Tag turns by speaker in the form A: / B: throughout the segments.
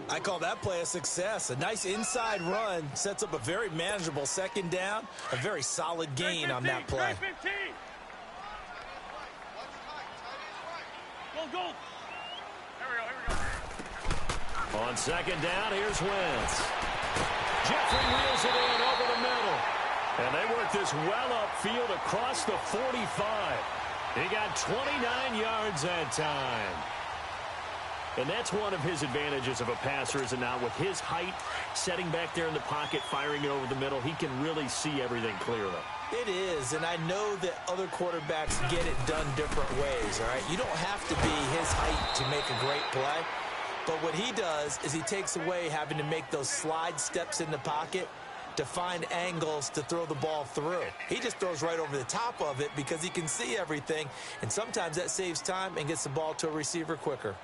A: I call that play a success. A nice inside run sets up a very manageable second down, a very solid gain on that play.
B: Go. Here we go.
C: On second down, here's Wentz. Jeffrey reels it in over the middle. And they work this well upfield across the 45. He got 29 yards that time. And that's one of his advantages of a passer, is it not? With his height, setting back there in the pocket, firing it over the middle, he can really see everything clearly.
A: It is, and I know that other quarterbacks get it done different ways, all right? You don't have to be his height to make a great play. But what he does is he takes away having to make those slide steps in the pocket to find angles to throw the ball through. He just throws right over the top of it because he can see everything, and sometimes that saves time and gets the ball to a receiver quicker.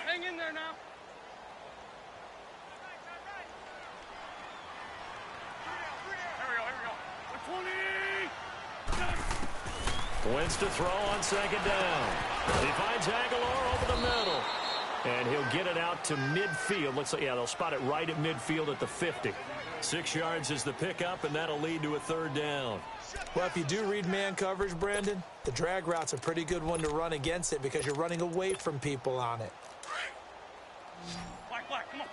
B: Hang in there now. Here we go.
C: 20. Wentz to throw on second down. He finds Aguilar over the middle. And he'll get it out to midfield. Looks like, yeah, they'll spot it right at midfield at the 50. 6 yards is the pickup, and that'll lead to a third down.
A: Well, if you do read man coverage, Brandon, the drag route's a pretty good one to run against it because you're running away from people on it.
B: Black, come on.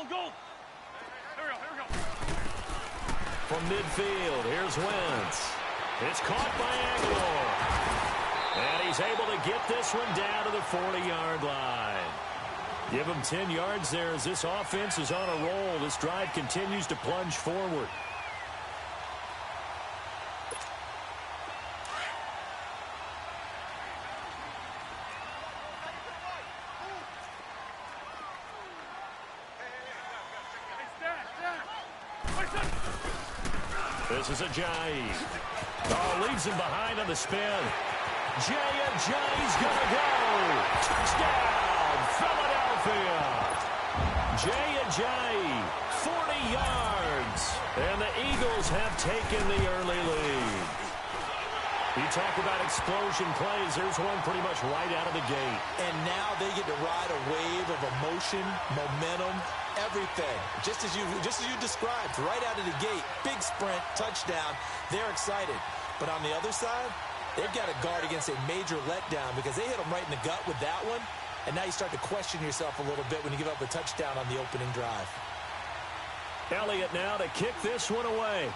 B: Go. Here we go.
C: From midfield, here's Wentz. It's caught by Aguilar. And he's able to get this one down to the 40-yard line. Give him 10 yards there as this offense is on a roll. This drive continues to plunge forward. This is Ajayi. Oh, leaves him behind on the spin. Ajayi's gonna go. Touchdown, Philadelphia. Ajayi, 40 yards. And the Eagles have taken the early lead. You talk about explosion plays. There's one pretty much right out of the gate.
A: And now they get to ride a wave of emotion, momentum, everything. Just as you described, right out of the gate. Big sprint, touchdown. They're excited. But on the other side, they've got to guard against a major letdown because they hit them right in the gut with that one. And now you start to question yourself a little bit when you give up a touchdown on the opening drive.
C: Elliott now to kick this one away.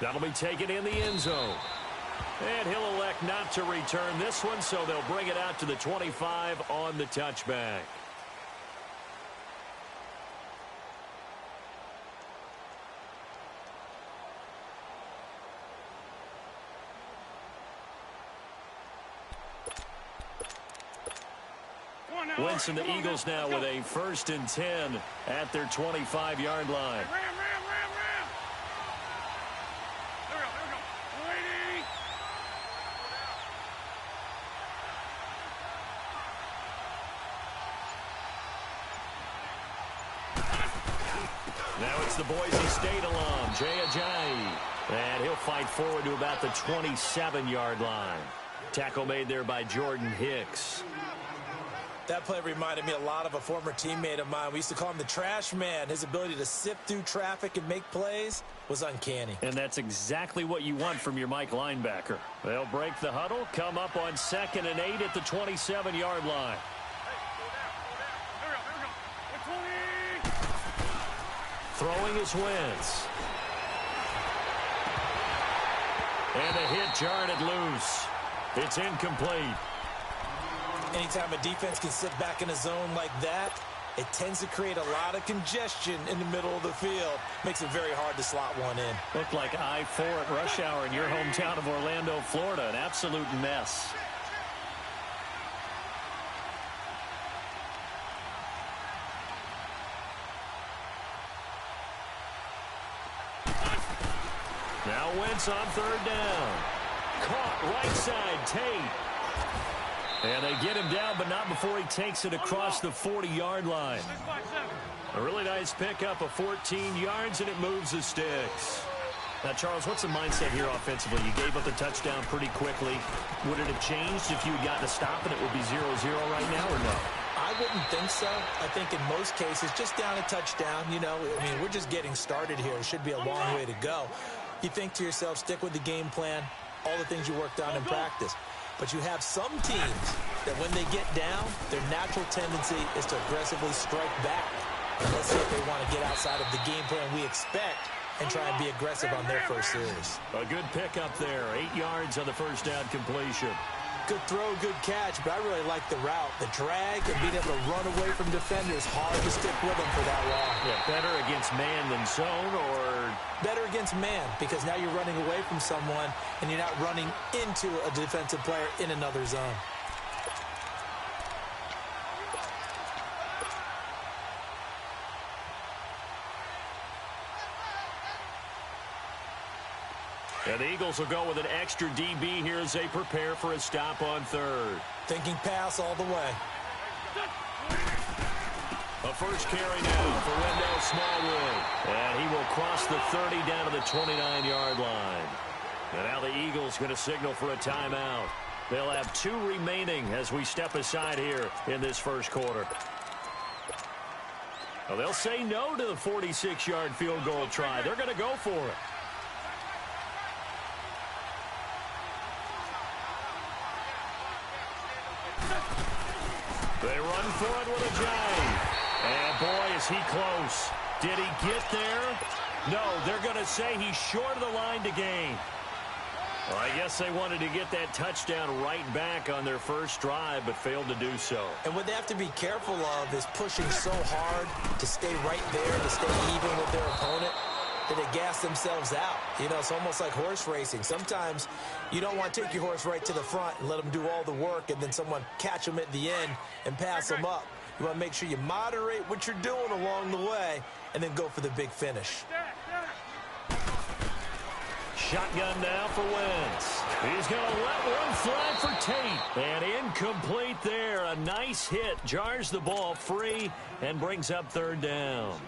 C: That'll be taken in the end zone. And he'll elect not to return this one, so they'll bring it out to the 25 on the touchback. Wentz and the Eagles now with a 1st and 10 at their 25-yard line. Now it's the Boise State alum, Ajayi. And he'll fight forward to about the 27-yard line. Tackle made there by Jordan Hicks.
A: That play reminded me a lot of a former teammate of mine. We used to call him the trash man. His ability to sift through traffic and make plays was uncanny.
C: And that's exactly what you want from your Mike linebacker. They'll break the huddle, come up on 2nd and 8 at the 27-yard line. Throwing is Wentz. And a hit jarred it loose. It's incomplete.
A: Anytime a defense can sit back in a zone like that, it tends to create a lot of congestion in the middle of the field. Makes it very hard to slot one in.
C: Looked like I-4 at rush hour in your hometown of Orlando, Florida. An absolute mess. Now Wentz on 3rd down. Caught right side, Tate. And they get him down, but not before he takes it across the 40-yard line. A really nice pickup of 14 yards, and it moves the sticks. Now, Charles, what's the mindset here offensively? You gave up the touchdown pretty quickly. Would it have changed if you had gotten a stop and it would be 0-0 right now, or no?
A: I wouldn't think so. I think in most cases, just down a touchdown, you know, I mean, we're just getting started here. It should be a long way to go. You think to yourself, stick with the game plan, all the things you worked on in practice. But you have some teams that when they get down, their natural tendency is to aggressively strike back. And let's see if they want to get outside of the game plan we expect and try and be aggressive on their first series.
C: A good pickup there. 8 yards on the first down completion.
A: Good throw, good catch, but I really like the route. The drag and being able to run away from defenders, hard to stick with them for that long.
C: Yeah, better against man than zone, or?
A: Better against man, because now you're running away from someone and you're not running into a defensive player in another zone.
C: And the Eagles will go with an extra DB here as they prepare for a stop on third.
A: Thinking pass all the way.
C: A first carry now for Wendell Smallwood. And he will cross the 30 down to the 29-yard line. And now the Eagles going to signal for a timeout. They'll have 2 remaining as we step aside here in this first quarter. Well, they'll say no to the 46-yard field goal try. They're going to go for it. They run for it with a jab. And boy, is he close. Did he get there? No, they're going to say he's short of the line to gain. Well, I guess they wanted to get that touchdown right back on their first drive, but failed to do so.
A: And what they have to be careful of is pushing so hard to stay right there, to stay even with their opponent, that they gas themselves out. You know, it's almost like horse racing. Sometimes you don't want to take your horse right to the front and let them do all the work and then someone catch them at the end and pass them up. You want to make sure you moderate what you're doing along the way and then go for the big finish.
C: Shotgun now for Wentz. He's going to let one fly for Tate. And incomplete there. A nice hit. Jars the ball free and brings up third down.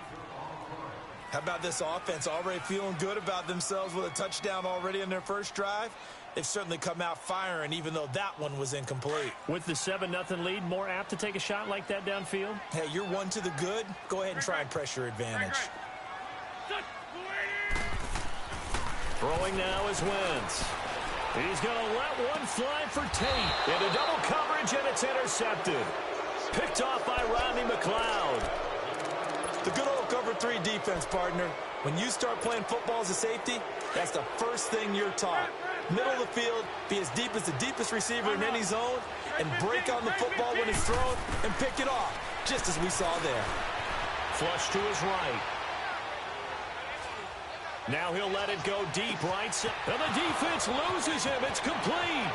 A: How about this offense already feeling good about themselves with a touchdown already in their first drive? They've certainly come out firing, even though that one was incomplete.
C: With the 7-0 lead, more apt to take a shot like that downfield?
A: Hey, you're one to the good. Go ahead and try and press your advantage.
C: Throwing now is Wentz. He's going to let one fly for Tate. Into double coverage, and it's intercepted. Picked off by Rodney McLeod.
A: The good old cover 3 defense, partner. When you start playing football as a safety, that's the first thing you're taught. Middle of the field, be as deep as the deepest receiver in any zone, and break on the football when it's thrown and pick it off, just as we saw there.
C: Flush to his right. Now he'll let it go deep right side. And the defense loses him. It's complete.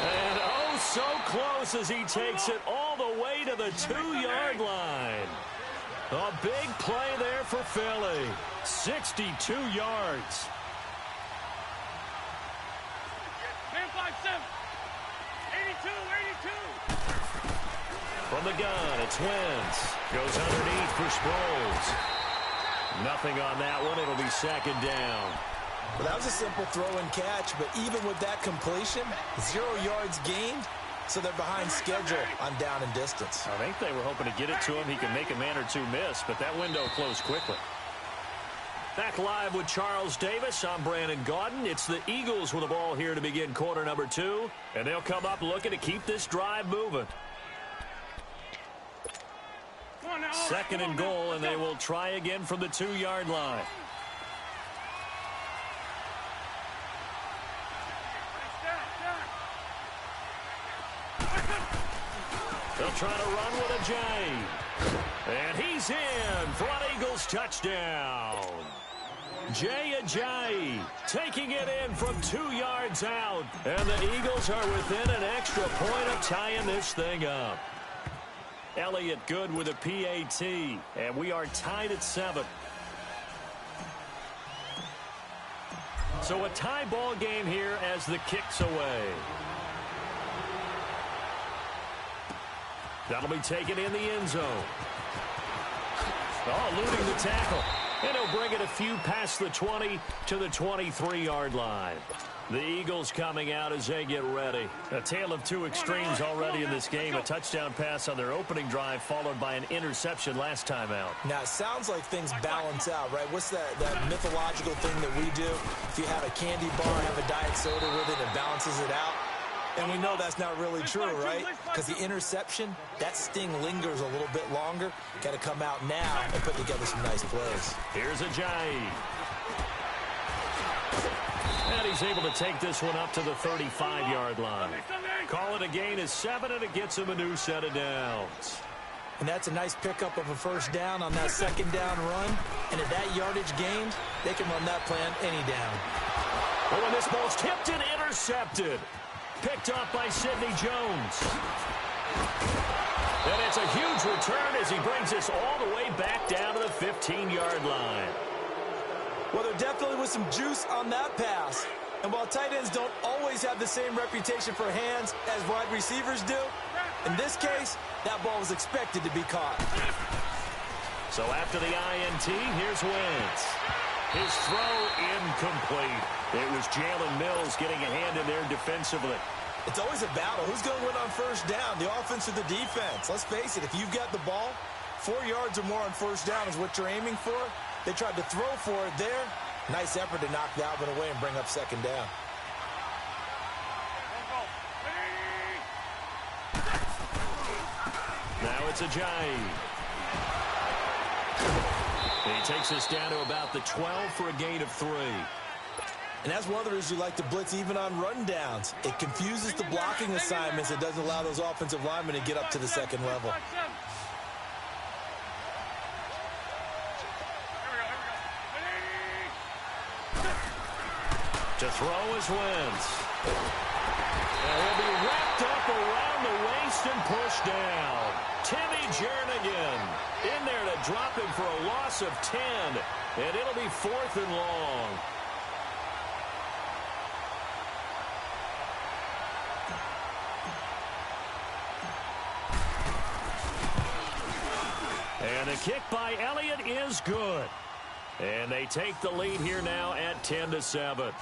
C: And oh, so close as he takes it all the way to the 2-yard line. A big play there for Philly. 62 yards.
B: 10-5-7. 82.
C: From the gun, it's Wentz. Goes underneath for Sproles. Nothing on that one. It'll be second down.
A: Well, that was a simple throw and catch, but even with that completion, 0 yards gained, so they're behind schedule on down and distance.
C: I think they were hoping to get it to him. He could make a man or two miss, but that window closed quickly. Back live with Charles Davis. I'm Brandon Gaudin. It's the Eagles with the ball here to begin quarter number 2, and they'll come up looking to keep this drive moving. Second and goal, and they will try again from the 2-yard line. They'll try to run with a J. And he's in for an Eagles touchdown. Jay Ajayi taking it in from 2 yards out. And the Eagles are within an extra point of tying this thing up. Elliott good with a PAT. And we are tied at 7. So a tie ball game here as the kick's away. That'll be taken in the end zone. Oh, eluding the tackle. And he'll bring it a few past the 20 to the 23-yard line. The Eagles coming out as they get ready. A tale of two extremes already in this game. A touchdown pass on their opening drive followed by an interception last time out.
A: Now, it sounds like things balance out, right? What's that mythological thing that we do? If you have a candy bar, have a diet soda with it, it balances it out. And we know that's not really true, right? Because the interception, that sting lingers a little bit longer. Got to come out now and put together some nice plays.
C: Here's Ajayi. And he's able to take this one up to the 35-yard line. Call it a gain of 7, and it gets him a new set of downs.
A: And that's a nice pickup of a first down on that second down run. And at that yardage gained, they can run that play on any down.
C: Oh, and this ball's tipped and intercepted. Picked off by Sidney Jones. And it's a huge return as he brings us all the way back down to the 15-yard line.
A: Well, there definitely was some juice on that pass. And while tight ends don't always have the same reputation for hands as wide receivers do, in this case, that ball was expected to be caught.
C: So after the INT, here's Wentz. His throw incomplete. It was Jalen Mills getting a hand in there defensively.
A: It's always a battle. Who's going to win on first down, the offense or the defense? Let's face it, if you've got the ball, 4 yards or more on first down is what you're aiming for. They tried to throw for it there. Nice effort to knock Dalvin away and bring up second down.
C: Now it's Ajayi. He takes us down to about the 12 for a gain of 3.
A: And that's one of the reasons you like to blitz even on rundowns. It confuses the blocking assignments. It doesn't allow those offensive linemen to get up to the second level.
C: To throw is Wentz. And he'll be wrapped up around the waist and pushed down. Timmy Jernigan in there to drop him for a loss of 10. And it'll be 4th and long. And the kick by Elliott is good. And they take the lead here now at 10-7.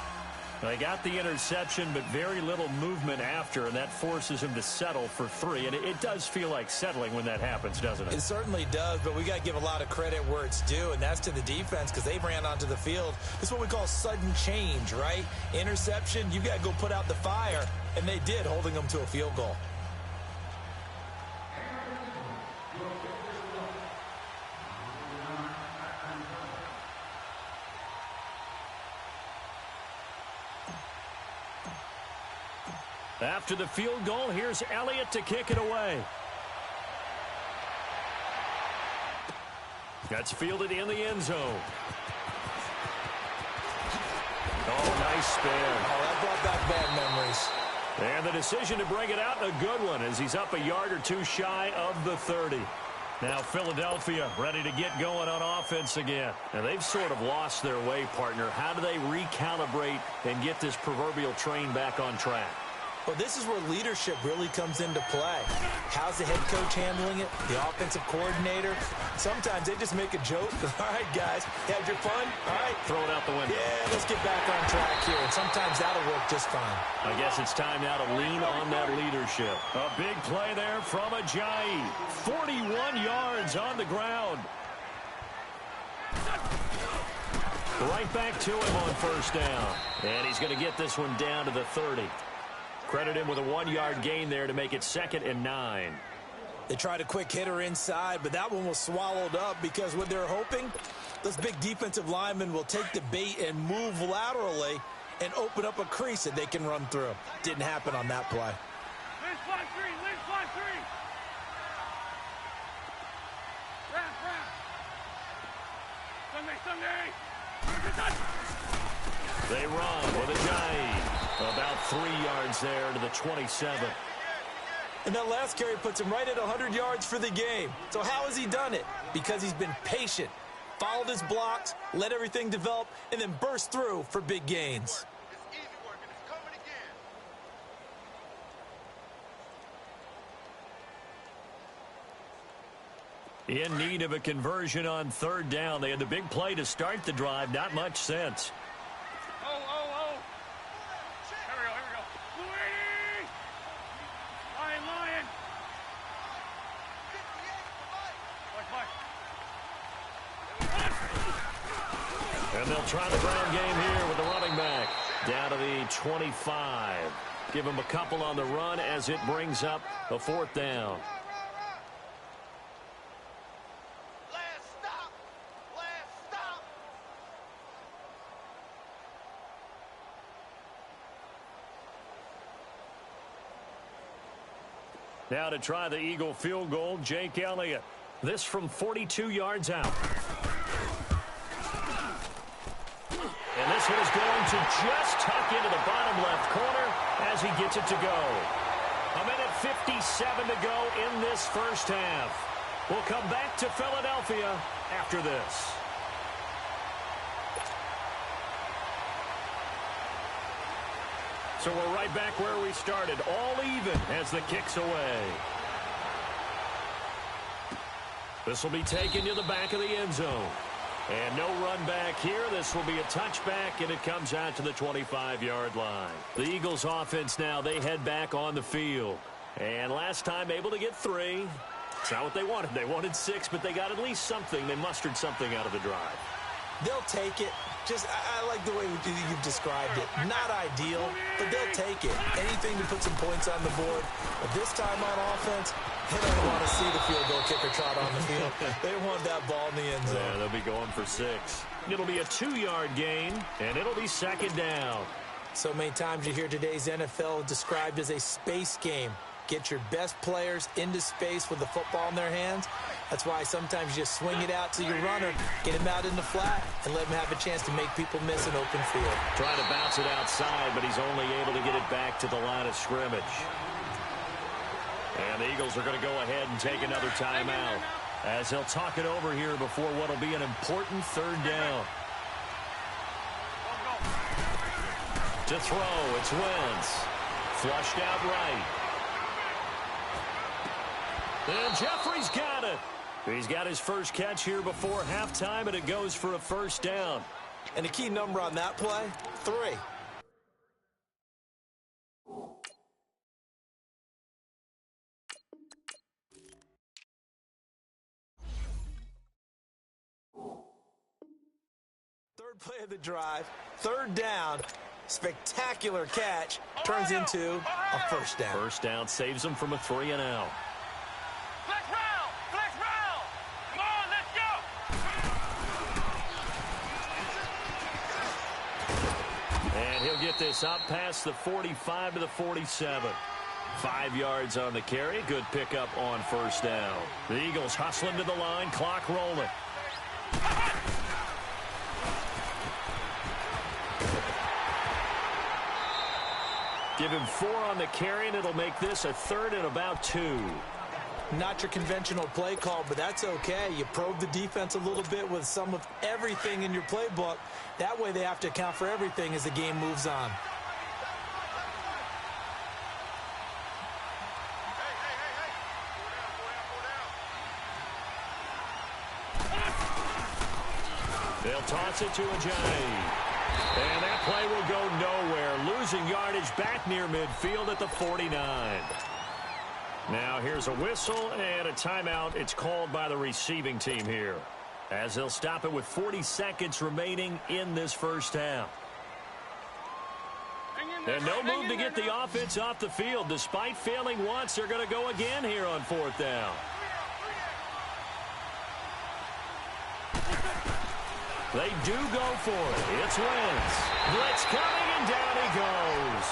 C: They got the interception, but very little movement after, and that forces him to settle for 3. And it does feel like settling when that happens, doesn't it?
A: It certainly does, but we got to give a lot of credit where it's due, and that's to the defense because they ran onto the field. This is what we call sudden change, right? Interception, you got to go put out the fire, and they did, holding them to a field goal.
C: After the field goal, here's Elliott to kick it away. That's fielded in the end zone. Oh, nice spin.
A: Oh, that brought back bad memories.
C: And the decision to bring it out, a good one, as he's up a yard or two shy of the 30. Now Philadelphia ready to get going on offense again. And they've sort of lost their way, partner. How do they recalibrate and get this proverbial train back on track?
A: Well, this is where leadership really comes into play. How's the head coach handling it? The offensive coordinator? Sometimes they just make a joke. All right, guys, had your fun? All right.
C: Throw it out the window.
A: Yeah, let's get back on track here. And sometimes that'll work just fine.
C: I guess it's time now to lean on that leadership. A big play there from Ajayi. 41 yards on the ground. Right back to him on first down. And he's going to get this one down to the 30. Credit him with a 1-yard gain there to make it 2nd and 9.
A: They tried a quick hitter inside, but that one was swallowed up because what they're hoping, those big defensive linemen will take the bait and move laterally and open up a crease that they can run through. Didn't happen on that play.
B: Lynch fly 3, Lynch fly 3. Wrap. Sunday.
C: They run with Ajayi. About 3 yards there to the 27.
A: And that last carry puts him right at 100 yards for the game. So how has he done it? Because he's been patient, followed his blocks, let everything develop, and then burst through for big gains.
C: In need of a conversion on third down. They had the big play to start the drive. Not much sense.
B: Oh. Here we go. Louie! Lion.
C: And they'll try the ground game here with the running back. Down to the 25. Give him a couple on the run as it brings up a fourth down.
B: Last stop.
C: Now to try the Eagle field goal, Jake Elliott. This from 42 yards out. And this one is going to just tuck into the bottom left corner as he gets it to go. A minute 57 to go in this first half. We'll come back to Philadelphia after this. So we're right back where we started, all even as the kick's away. This will be taken to the back of the end zone. And no run back here. This will be a touchback, and it comes out to the 25-yard line. The Eagles offense now, they head back on the field. And last time able to get 3. It's not what they wanted. They wanted 6, but they got at least something. They mustered something out of the drive.
A: They'll take it. I like the way you've described it. Not ideal, but they'll take it. Anything to put some points on the board. But this time on offense, they don't want to see the field goal kicker trot on the field. They want that ball in the end zone.
C: Yeah, they'll be going for 6. It'll be a 2-yard gain, and it'll be second down.
A: So many times you hear today's NFL described as a space game. Get your best players into space with the football in their hands. That's why sometimes you just swing it out to your runner, get him out in the flat, and let him have a chance to make people miss an open field.
C: Trying to bounce it outside, but he's only able to get it back to the line of scrimmage. And the Eagles are going to go ahead and take another timeout as they'll talk it over here before what will be an important third down. To throw, it's Wentz. Flushed out right. And Jeffrey's got it. He's got his first catch here before halftime, and it goes for a first down.
A: And the key number on that play, 3. Third play of the drive, third down, spectacular catch, turns into a first down.
C: First down saves him from a 3-and-out. And he'll get this up past the 45 to the 47. 5 yards on the carry. Good pickup on first down. The Eagles hustling to the line. Clock rolling. Give him 4 on the carry, and it'll make this a 3rd and about 2.
A: Not your conventional play call, but that's okay. You probe the defense a little bit with some of everything in your playbook. That way they have to account for everything as the game moves on.
C: They'll toss it to Ajayi. And that play will go nowhere. Losing yardage back near midfield at the 49. Now here's a whistle and a timeout. It's called by the receiving team here, as they'll stop it with 40 seconds remaining in this first half. And no move to get the offense off the field. Despite failing once, they're going to go again here on 4th down. They do go for it. It's Wentz. Blitz coming, and down he goes.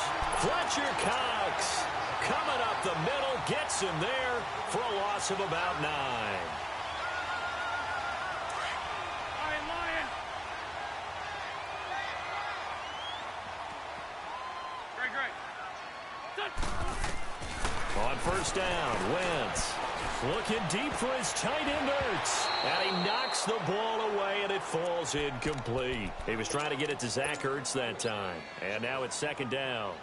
C: Fletcher Cox coming up the middle, gets him there for a loss of about 9. On first down, Wentz looking deep for his tight end Ertz. And he knocks the ball away, and it falls incomplete. He was trying to get it to Zach Ertz that time. And now it's second down.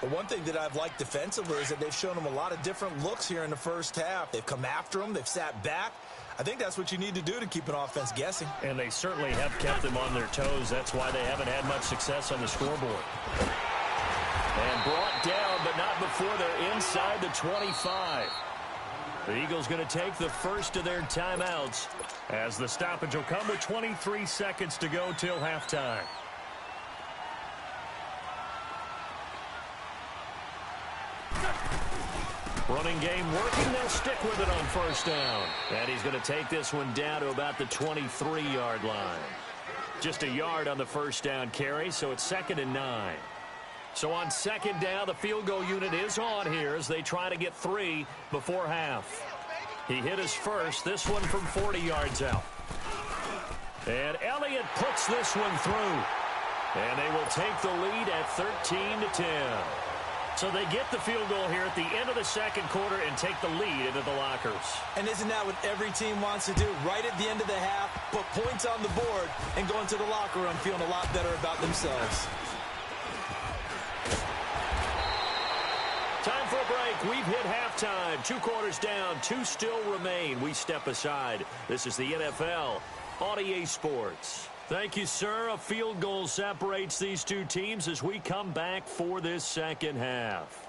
A: But one thing that I've liked defensively is that they've shown them a lot of different looks here in the first half. They've come after them. They've sat back. I think that's what you need to do to keep an offense guessing.
C: And they certainly have kept them on their toes. That's why they haven't had much success on the scoreboard. And brought down, but not before they're inside the 25. The Eagles going to take the first of their timeouts as the stoppage will come with 23 seconds to go till halftime. Running game working. They'll stick with it on first down. And he's going to take this one down to about the 23-yard line. Just a yard on the first down carry, so it's 2nd and 9. So on 2nd down, the field goal unit is on here as they try to get 3 before half. He hit his first, this one from 40 yards out. And Elliott puts this one through. And they will take the lead at 13-10. So they get the field goal here at the end of the second quarter and take the lead into the lockers.
A: And isn't that what every team wants to do? Right at the end of the half, put points on the board, and go into the locker room feeling a lot better about themselves.
C: Time for a break. We've hit halftime. 2 quarters down. 2 still remain. We step aside. This is the NFL on EA Sports. Thank you, sir. A field goal separates these two teams as we come back for this second half.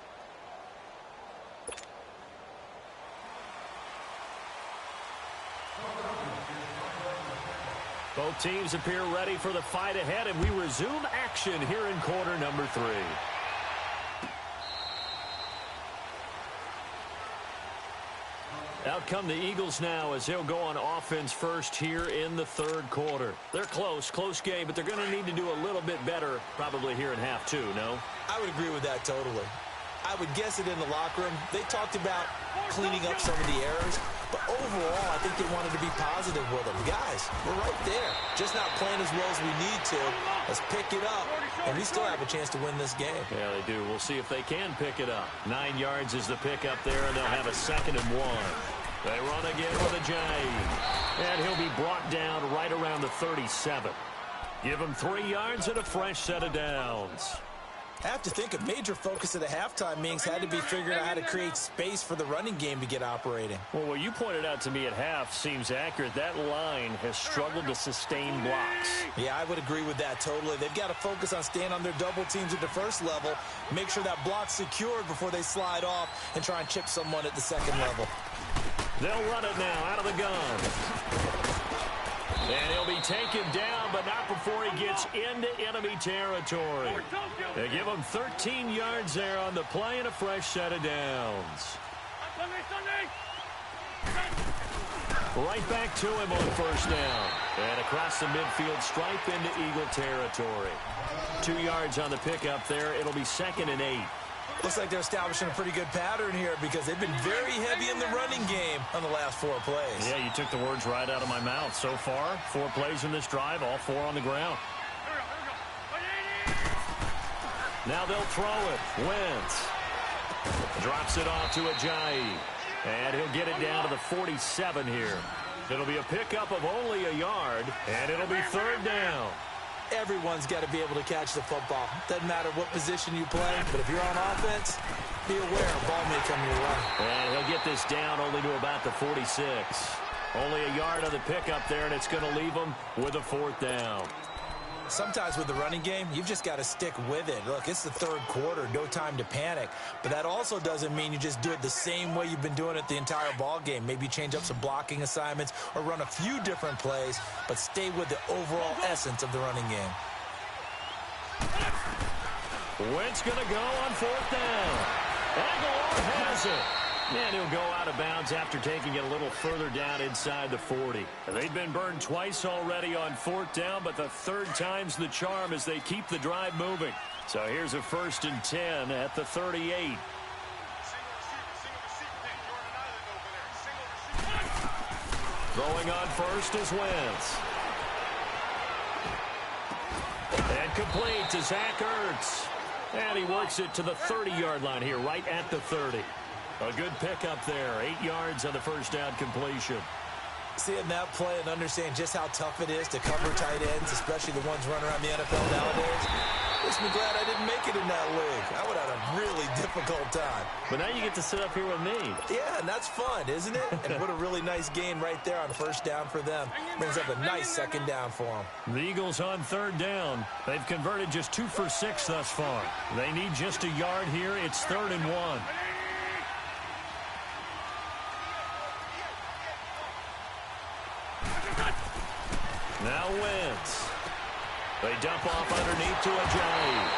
C: Both teams appear ready for the fight ahead, and we resume action here in quarter number 3. Out come the Eagles now as they'll go on offense first here in the third quarter. They're close game, but they're going to need to do a little bit better probably here in half 2, no?
A: I would agree with that totally. I would guess it in the locker room. They talked about cleaning up some of the errors, but overall, I think they wanted to be positive with them. Guys, we're right there. Just not playing as well as we need to. Let's pick it up, and we still have a chance to win this game.
C: Yeah, they do. We'll see if they can pick it up. 9 yards is the pickup there, and they'll have a 2nd and 1. They run again with a J. And he'll be brought down right around the 37. Give him 3 yards and a fresh set of downs.
A: I have to think a major focus of the halftime meetings had to be figuring out how to create space for the running game to get operating.
C: Well, what you pointed out to me at half seems accurate. That line has struggled to sustain blocks.
A: Yeah, I would agree with that totally. They've got to focus on staying on their double teams at the first level, make sure that block's secured before they slide off and try and chip someone at the second level.
C: They'll run it now out of the gun. And he'll be taken down, but not before he gets into enemy territory. They give him 13 yards there on the play and a fresh set of downs. Right back to him on first down. And across the midfield stripe into Eagle territory. 2 yards on the pickup there. It'll be 2nd and 8.
A: Looks like they're establishing a pretty good pattern here because they've been very heavy in the running game on the last 4 plays.
C: Yeah, you took the words right out of my mouth. So far, 4 plays in this drive, all 4 on the ground. Now they'll throw it. Wentz drops it off to Ajayi. And he'll get it down to the 47 here. It'll be a pickup of only a yard, and it'll be 3rd down.
A: Everyone's got to be able to catch the football. Doesn't matter what position you play, but if you're on offense, be aware a ball may come your way.
C: And he'll get this down only to about the 46. Only a yard on the pickup there, and it's going to leave him with a 4th down.
A: Sometimes with the running game, you've just got to stick with it. Look, it's the third quarter, no time to panic. But that also doesn't mean you just do it the same way you've been doing it the entire ball game. Maybe change up some blocking assignments or run a few different plays, but stay with the overall essence of the running game.
C: Wentz going to go on 4th down. Aguilar has it. And he'll go out of bounds after taking it a little further down inside the 40. They've been burned twice already on 4th down, but the 3rd time's the charm as they keep the drive moving. So here's a 1st and 10 at the 38. Throwing on first is Wentz. And complete to Zach Ertz. And he works it to the 30-yard line here, right at the 30. A good pickup there. 8 yards on the first down completion.
A: Seeing that play and understanding just how tough it is to cover tight ends, especially the ones running around the NFL nowadays, Makes me glad I didn't make it in that league. I would have had a really difficult time.
C: But now you get to sit up here with me.
A: Yeah, and that's fun, isn't it? And what a really nice gain right there on first down for them. Brings up a nice second down for them.
C: The Eagles on third down. They've converted just 2 for 6 thus far. They need just a yard here. It's 3rd and 1. Now Wentz. They dump off underneath to Ajayi.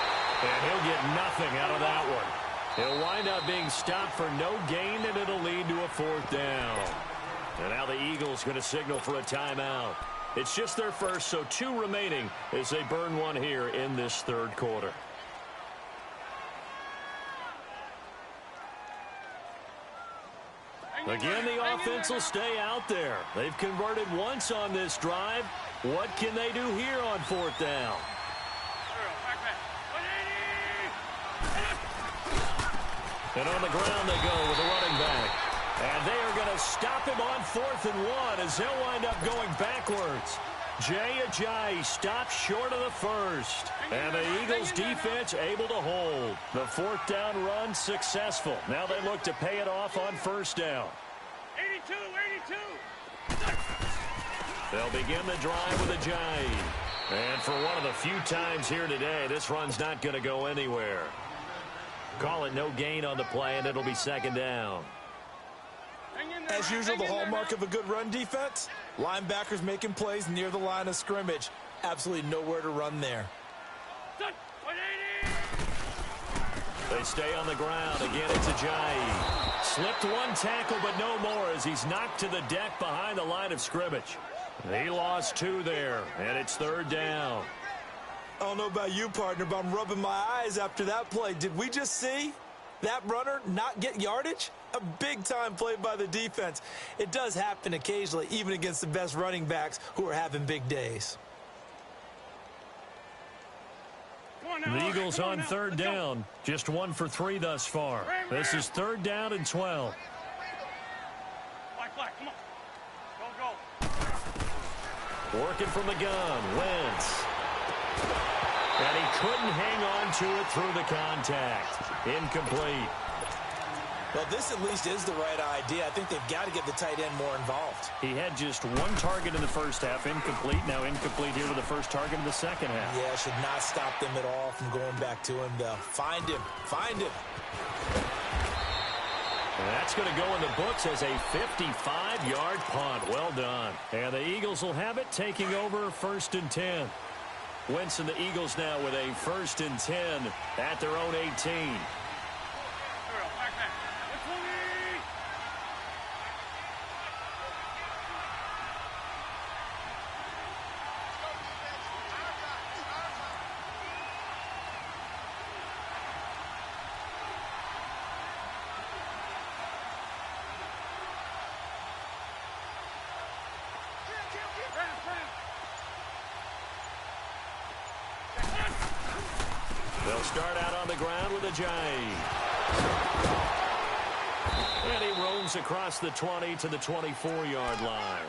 C: And he'll get nothing out of that one. He'll wind up being stopped for no gain, and it'll lead to a 4th down. And now the Eagles going to signal for a timeout. It's just their first, so 2 remaining as they burn one here in this 3rd quarter. Again, the offense will stay out there. They've converted once on this drive. What can they do here on 4th down? And on the ground they go with a running back. And they are going to stop him on 4th and 1 as he'll wind up going backwards. Jay Ajayi stops short of the first. And the Eagles defense able to hold. The 4th down run successful. Now they look to pay it off on 1st down.
B: 82, 82.
C: They'll begin the drive with Ajayi. And for one of the few times here today, this run's not going to go anywhere. Call it no gain on the play, and it'll be 2nd down.
A: As usual, the hallmark of a good run defense, linebackers making plays near the line of scrimmage. Absolutely nowhere to run there.
C: They stay on the ground. Again, it's Ajayi. Slipped 1 tackle, but no more as he's knocked to the deck behind the line of scrimmage. He lost 2 there, and it's 3rd down.
A: I don't know about you, partner, but I'm rubbing my eyes after that play. Did we just see that runner not get yardage? A big-time play by the defense. It does happen occasionally, even against the best running backs who are having big days.
C: The Eagles on 3rd down. Just 1 for 3 thus far. This is 3rd down and 12.
B: Black, come on. Go.
C: Working from the gun, Wentz. And he couldn't hang on to it through the contact. Incomplete.
A: Well, this at least is the right idea. I think they've got to get the tight end more involved.
C: He had just 1 target in the first half, incomplete. Now incomplete here with the first target in the second half.
A: Yeah, should not stop them at all from going back to him, though. Find him. Find him.
C: And that's going to go in the books as a 55-yard punt. Well done. And the Eagles will have it, taking over 1st and 10. Wentz and the Eagles now with a 1st and 10 at their own 18. They'll start out on the ground with Ajayi. And he roams across the 20 to the 24-yard line.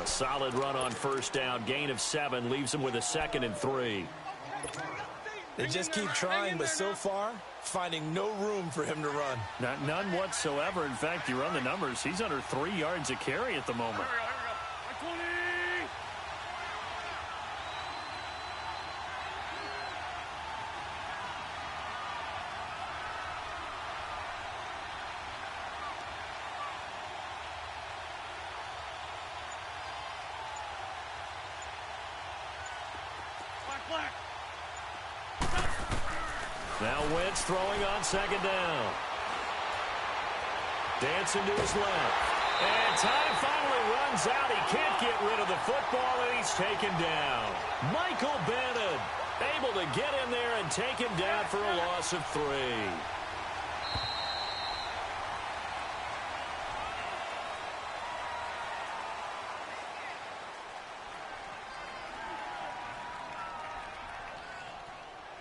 C: A solid run on 1st down. Gain of 7 leaves him with a 2nd and 3.
A: They just keep trying, but so far, finding no room for him to run.
C: None whatsoever. In fact, you run the numbers. He's under 3 yards a carry at the moment. Now Wentz throwing on 2nd down. Dancing to his left. And time finally runs out. He can't get rid of the football, and he's taken down. Michael Bennett able to get in there and take him down for a loss of 3.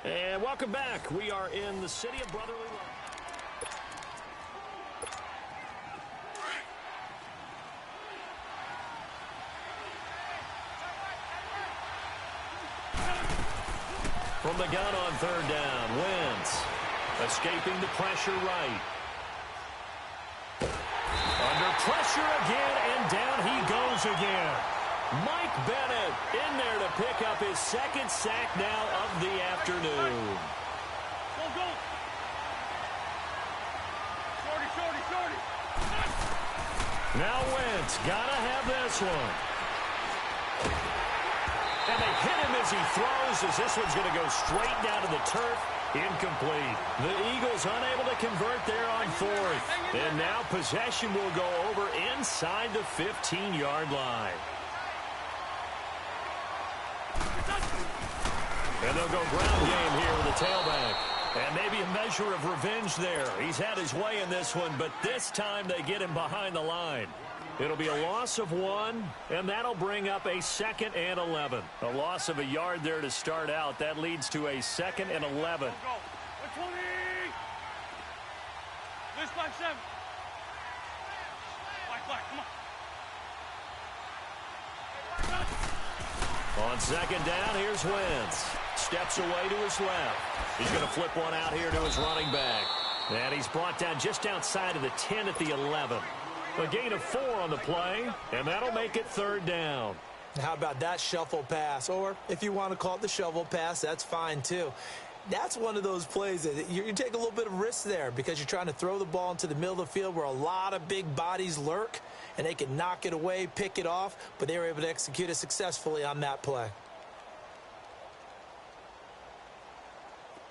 C: And welcome back. We are in the city of brotherly love. From the gun on third down, Wentz escaping the pressure right. Under pressure again, and down he goes again. Mike Bennett in there to pick up his second sack now of the afternoon.
B: Go, go. Shorty, shorty, shorty.
C: Now Wentz, gotta have this one. And they hit him as he throws, as this one's going to go straight down to the turf. Incomplete. The Eagles unable to convert there on fourth. And now possession will go over inside the 15-yard line. And they'll go ground game here with the tailback. And maybe a measure of revenge there. He's had his way in this one, but this time they get him behind the line. It'll be a loss of 1, and that'll bring up a 2nd and 11. A loss of a yard there to start out. That leads to a 2nd and 11.
B: Go, go. 20. This by 7. Black, come on.
C: On second down, here's Wentz. Steps away to his left. He's going to flip one out here to his running back. And he's brought down just outside of the 10 at the 11. A gain of 4 on the play, and that'll make it third down.
A: How about that shuffle pass? Or if you want to call it the shovel pass, that's fine too. That's one of those plays that you take a little bit of risk there because you're trying to throw the ball into the middle of the field where a lot of big bodies lurk, and they can knock it away, pick it off, but they were able to execute it successfully on that play.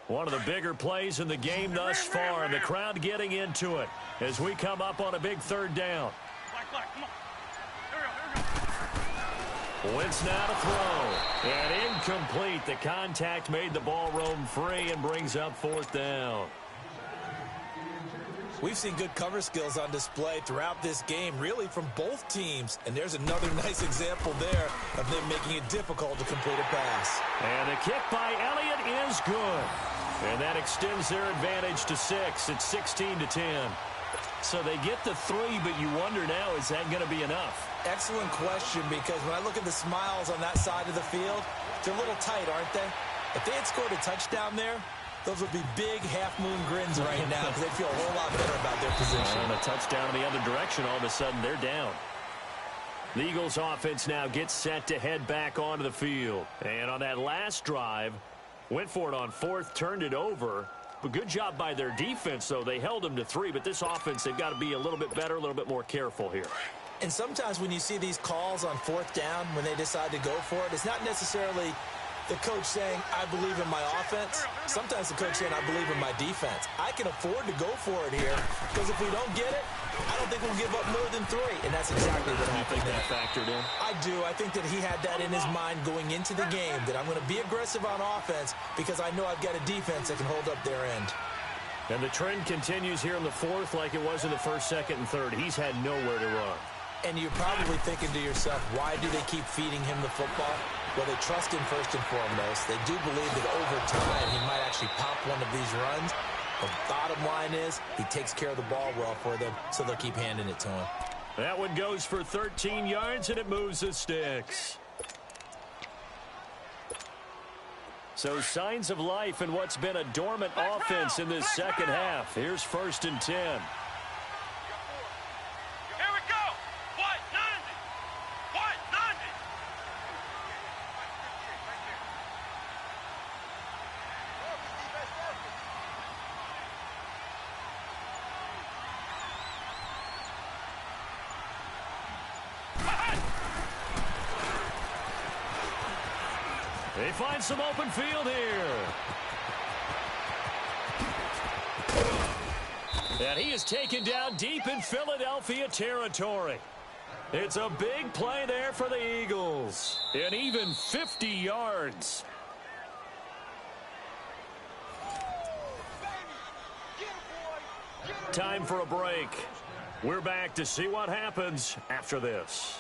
C: One of the bigger plays in the game thus far, and the crowd getting into it as we come up on a big third down.
B: Black, come on. Here we go.
C: Wentz now to throw. And incomplete. The contact made the ball roam free and brings up fourth down.
A: We've seen good cover skills on display throughout this game, really from both teams. And there's another nice example there of them making it difficult to complete a pass.
C: And the kick by Elliott is good. And that extends their advantage to 6. It's 16-10. So they get the 3, but you wonder now, is that going to be enough?
A: Excellent question, because when I look at the smiles on that side of the field, they're a little tight, aren't they? If they had scored a touchdown there, those would be big half-moon grins right now because they feel a whole lot better about their position.
C: And a touchdown in the other direction, all of a sudden they're down. The Eagles offense now gets set to head back onto the field. And on that last drive, went for it on fourth, turned it over. But good job by their defense, though. They held them to 3, but this offense, they've got to be a little bit better, a little bit more careful here.
A: And sometimes when you see these calls on fourth down, when they decide to go for it, it's not necessarily the coach saying, I believe in my offense. Sometimes the coach saying, I believe in my defense. I can afford to go for it here because if we don't get it, I don't think we'll give up more than 3. And that's exactly what happened.
C: You think that factored in?
A: I do. I think that he had that in his mind going into the game, that I'm going to be aggressive on offense because I know I've got a defense that can hold up their end.
C: And the trend continues here in the fourth like it was in the first, second, and third. He's had nowhere to run.
A: And you're probably thinking to yourself, why do they keep feeding him the football? Well, they trust him first and foremost. They do believe that over time he might actually pop one of these runs. The bottom line is he takes care of the ball well for them, so they'll keep handing it to him.
C: That one goes for 13 yards, and it moves the sticks. So signs of life in what's been a dormant offense in this second half. Here's 1st and 10. They find some open field here. And he is taken down deep in Philadelphia territory. It's a big play there for the Eagles. And even 50 yards. Time for a break. We're back to see what happens after this.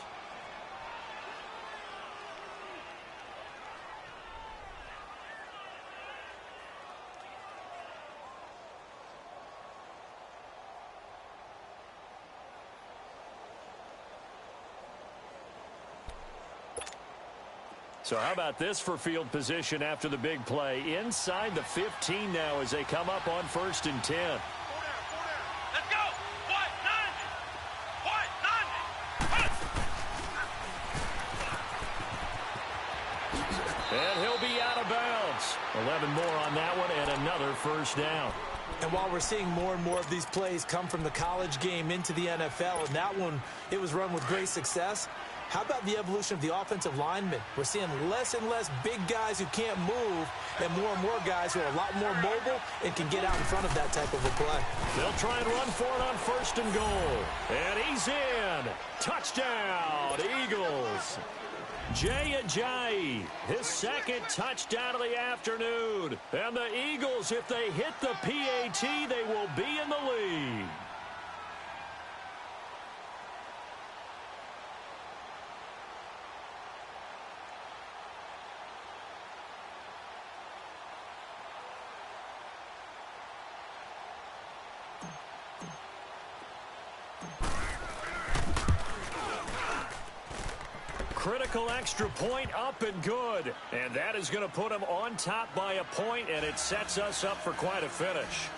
C: So how about this for field position after the big play? Inside the 15 now as they come up on 1st and 10.
B: Let's go! What? 90!
C: And he'll be out of bounds. 11 more on that one and another first down.
A: And while we're seeing more and more of these plays come from the college game into the NFL, and that one, it was run with great success, how about the evolution of the offensive linemen? We're seeing less and less big guys who can't move and more guys who are a lot more mobile and can get out in front of that type of a play.
C: They'll try and run for it on 1st and goal. And he's in. Touchdown, Eagles. Jay Ajayi, his 2nd touchdown of the afternoon. And the Eagles, if they hit the PAT, they will be in the lead. Critical extra point up and good. And that is going to put them on top by a point, and it sets us up for quite a finish.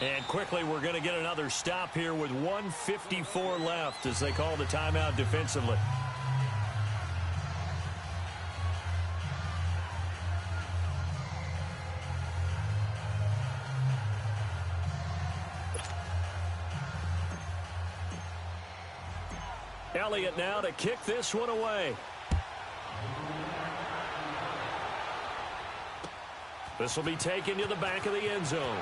C: And quickly, we're going to get another stop here with 1:54 left as they call the timeout defensively. Elliott now to kick this one away. This will be taken to the back of the end zone.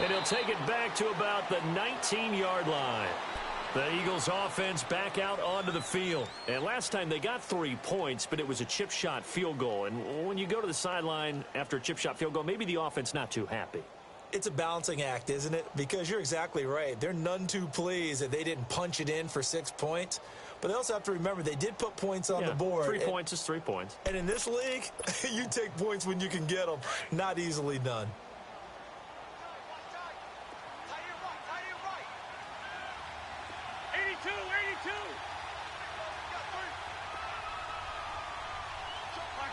C: And he'll take it back to about the 19-yard line. The Eagles offense back out onto the field. And last time they got 3 points, but it was a chip shot field goal. And when you go to the sideline after a chip shot field goal, maybe the offense not too happy.
A: It's a balancing act, isn't it? Because you're exactly right. They're none too pleased that they didn't punch it in for 6 points. But they also have to remember they did put points on the board.
C: 3 points is 3 points.
A: And in this league, you take points when you can get them. Not easily done.
B: 82!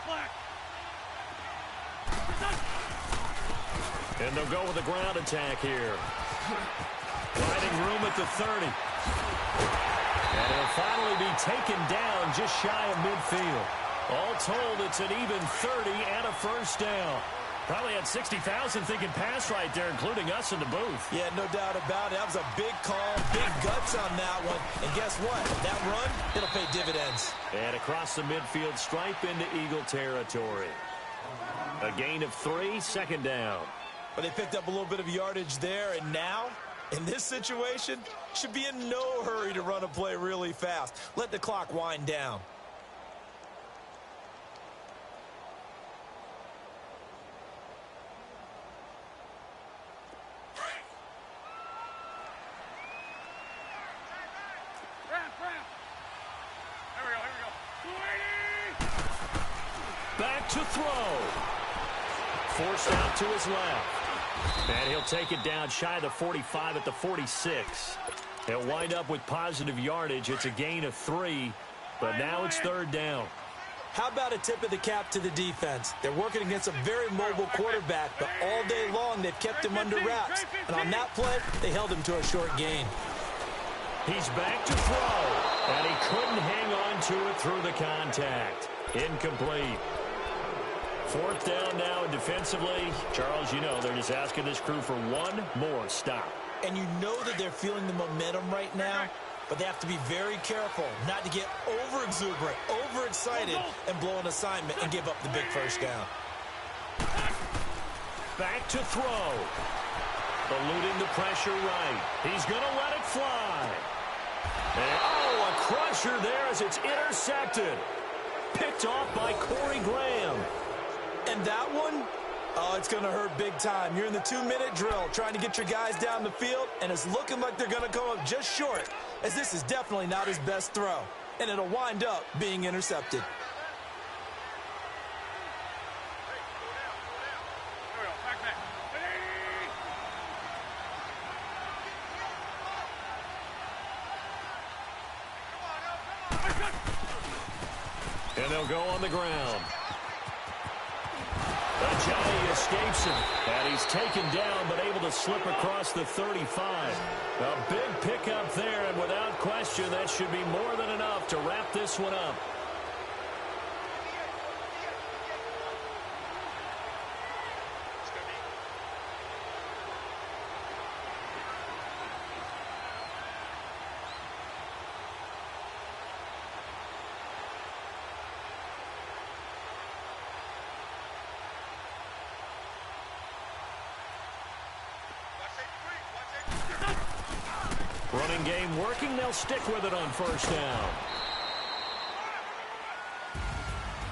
B: Black.
C: And they'll go with a ground attack here. Finding room at the 30. And he'll finally be taken down just shy of midfield. All told, it's an even 30 and a first down. Probably had 60,000 thinking pass right there, including us in the booth.
A: Yeah, no doubt about it. That was a big call, big guts on that one. And guess what? That run, it'll pay dividends.
C: And across the midfield, stripe into Eagle territory. A gain of 3, second down.
A: But they picked up a little bit of yardage there, and now, in this situation, should be in no hurry to run a play really fast. Let the clock wind down.
C: Back to throw. Forced out to his left. And he'll take it down shy of the 45 at the 46. He'll wind up with positive yardage. It's a gain of 3, but now it's third down.
A: How about a tip of the cap to the defense? They're working against a very mobile quarterback, but all day long they've kept him under wraps. And on that play, they held him to a short gain.
C: He's back to throw, and he couldn't hang on to it through the contact. Incomplete. Fourth down now, and defensively, Charles, you know, they're just asking this crew for one more stop.
A: And you know that they're feeling the momentum right now, but they have to be very careful not to get over-exuberant, over-excited, and blow an assignment and give up the big first down.
C: Back to throw. Eluding the pressure right. He's going to let it fly. And, oh, a crusher there as it's intercepted. Picked off by Corey Graham.
A: And that one, oh, it's going to hurt big time. You're in the 2-minute drill trying to get your guys down the field, and it's looking like they're going to come up just short, as this is definitely not his best throw. And it'll wind up being intercepted.
C: And they'll go on the ground. Johnny escapes him, and he's taken down but able to slip across the 35. A big pickup there, and without question, that should be more than enough to wrap this one up. Running game working. They'll stick with it on first down.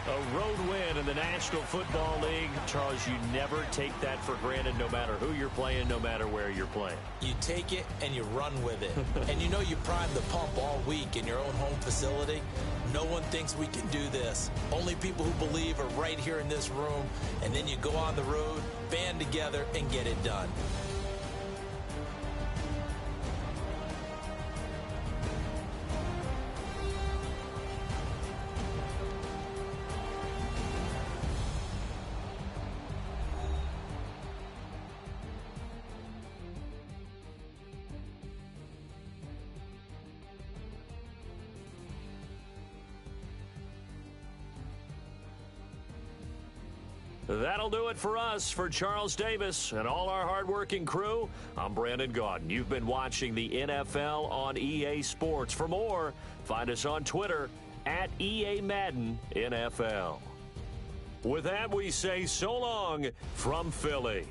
C: A road win in the National Football League. Charles, you never take that for granted, no matter who you're playing, no matter where you're playing.
A: You take it and you run with it. And you know you prime the pump all week in your own home facility. No one thinks we can do this. Only people who believe are right here in this room. And then you go on the road, band together, and get it done.
C: That'll do it for us. For Charles Davis and all our hardworking crew, I'm Brandon Gaudin. You've been watching the NFL on EA Sports. For more, find us on Twitter at EA Madden NFL. With that, we say so long from Philly.